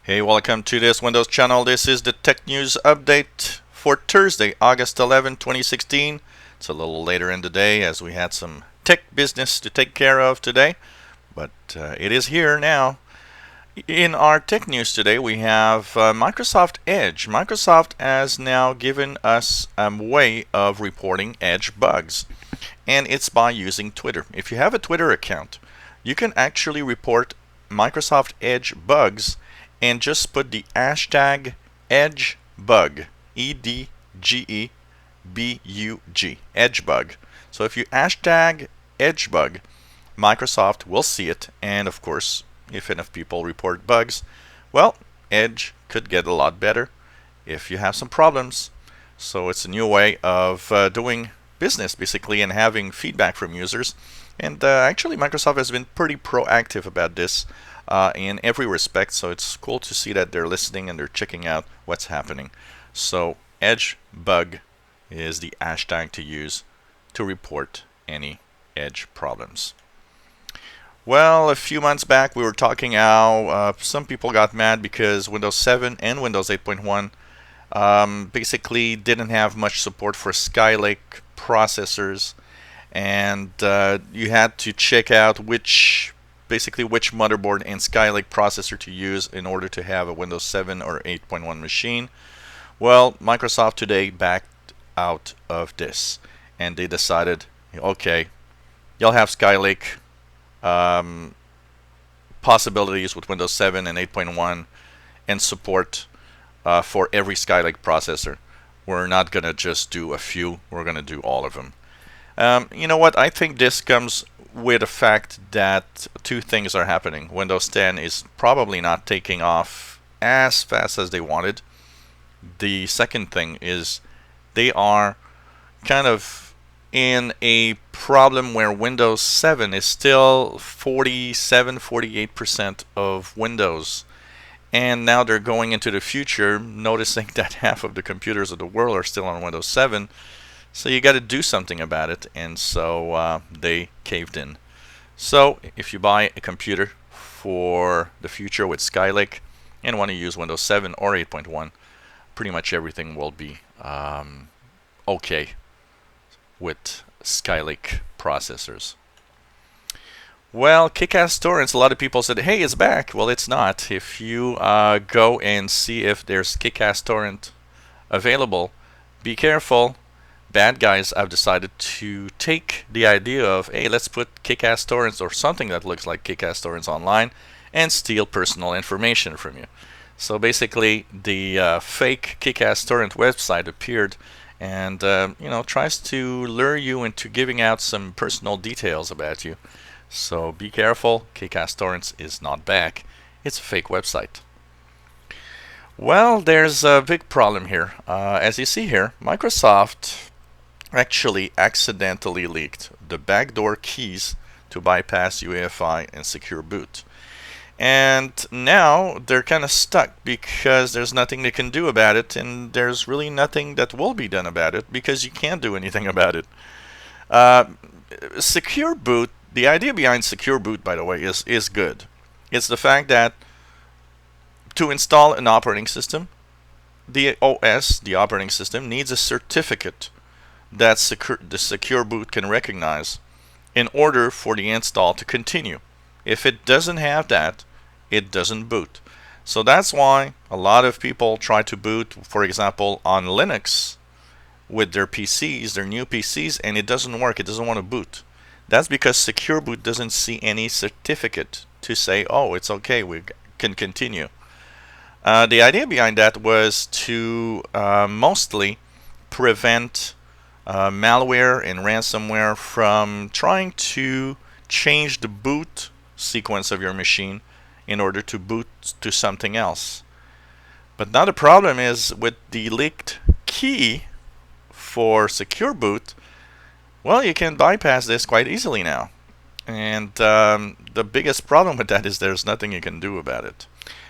Hey, welcome to this Windows channel. This is the Tech News Update for Thursday, August 11, 2016. It's a little later in the day as we had some tech business to take care of today, but it is here now. In our tech news today, we have Microsoft Edge. Microsoft has now given us a way of reporting Edge bugs, and it's by using Twitter. If you have a Twitter account, you can actually report Microsoft Edge bugs and just put the hashtag EdgeBug, EDGEBUG, EdgeBug. So if you hashtag EdgeBug, Microsoft will see it, and of course, if enough people report bugs, well, Edge could get a lot better if you have some problems. So it's a new way of doing business, basically, and having feedback from users. And actually, Microsoft has been pretty proactive about this in every respect, so it's cool to see that they're listening and they're checking out what's happening. So Edge bug is the hashtag to use to report any Edge problems. Well, a few months back we were talking how some people got mad because Windows 7 and Windows 8.1 basically didn't have much support for Skylake processors, and you had to check out which motherboard and Skylake processor to use in order to have a Windows 7 or 8.1 machine. Well, Microsoft today backed out of this, and they decided, okay, you'll have Skylake possibilities with Windows 7 and 8.1 and support for every Skylake processor. We're not going to just do a few, we're going to do all of them. You know what? I think this comes with the fact that two things are happening. Windows 10 is probably not taking off as fast as they wanted. The second thing is they are kind of in a problem where Windows 7 is still 47-48% of Windows. And now they're going into the future, noticing that half of the computers of the world are still on Windows 7. So you got to do something about it, and so they caved in. So if you buy a computer for the future with Skylake and want to use Windows 7 or 8.1, pretty much everything will be okay with Skylake processors. Well, Kickass Torrents, a lot of people said, hey, it's back. Well, it's not. If you go and see if there's Kickass Torrent available, be careful. Bad guys have decided to take the idea of, hey, let's put Kickass Torrents or something that looks like Kickass Torrents online and steal personal information from you. So basically, the fake Kickass Torrent website appeared and tries to lure you into giving out some personal details about you. So be careful, Kickass Torrents is not back. It's a fake website. Well, there's a big problem here. As you see here, Microsoft actually accidentally leaked the backdoor keys to bypass UEFI and secure boot. And now they're kind of stuck because there's nothing they can do about it, and there's really nothing that will be done about it because you can't do anything about it. Secure boot, the idea behind secure boot, by the way, is good. It's the fact that to install an operating system, the OS, the operating system, needs a certificate that the secure boot can recognize in order for the install to continue. If it doesn't have that, it doesn't boot. So that's why a lot of people try to boot, for example, on Linux with their PCs, their new PCs, and it doesn't work. It doesn't want to boot. That's because secure boot doesn't see any certificate to say, oh, it's okay, we can continue. The idea behind that was to mostly prevent malware and ransomware from trying to change the boot sequence of your machine in order to boot to something else. But now the problem is with the leaked key for secure boot, well, you can bypass this quite easily now. And the biggest problem with that is there's nothing you can do about it.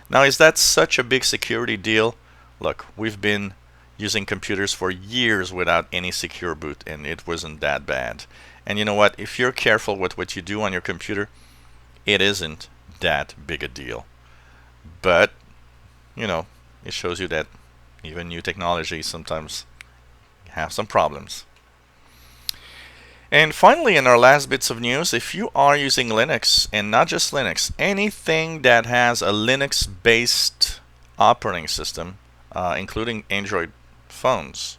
Now, is that such a big security deal? Look, we've been using computers for years without any secure boot, and it wasn't that bad. And you know what? If you're careful with what you do on your computer, it isn't that big a deal. But it shows you that even new technology sometimes have some problems. And finally, in our last bits of news, if you are using Linux, and not just Linux, anything that has a Linux-based operating system, including Android phones,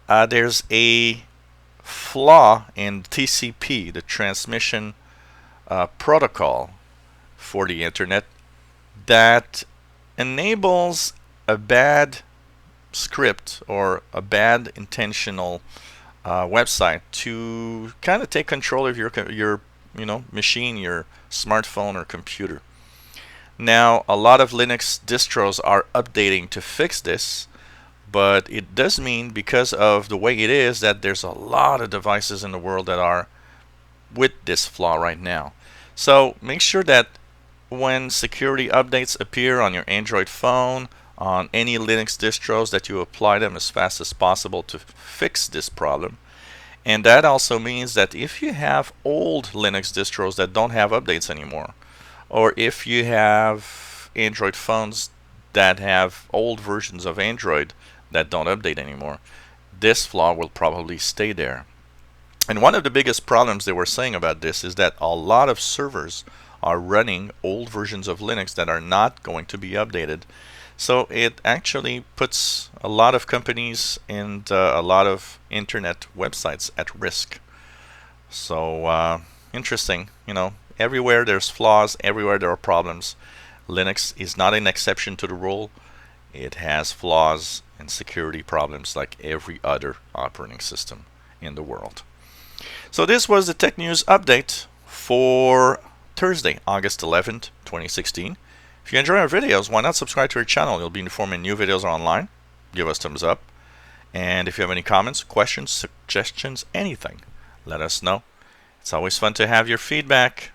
there's a flaw in TCP, the transmission protocol for the internet, that enables a bad script or a bad intentional website to kind of take control of your machine, your smartphone or computer. Now, a lot of Linux distros are updating to fix this, but it does mean, because of the way it is, that there's a lot of devices in the world that are with this flaw right now. So make sure that when security updates appear on your Android phone, on any Linux distros, that you apply them as fast as possible to fix this problem. And that also means that if you have old Linux distros that don't have updates anymore, or if you have Android phones that have old versions of Android that don't update anymore, this flaw will probably stay there. And one of the biggest problems they were saying about this is that a lot of servers are running old versions of Linux that are not going to be updated. So it actually puts a lot of companies and a lot of internet websites at risk. So interesting, everywhere there's flaws, everywhere there are problems. Linux is not an exception to the rule. It has flaws and security problems like every other operating system in the world. So this was the Tech News Update for Thursday, August 11th, 2016. If you enjoy our videos, why not subscribe to our channel? You'll be informed when new videos are online. Give us thumbs up. And if you have any comments, questions, suggestions, anything, let us know. It's always fun to have your feedback.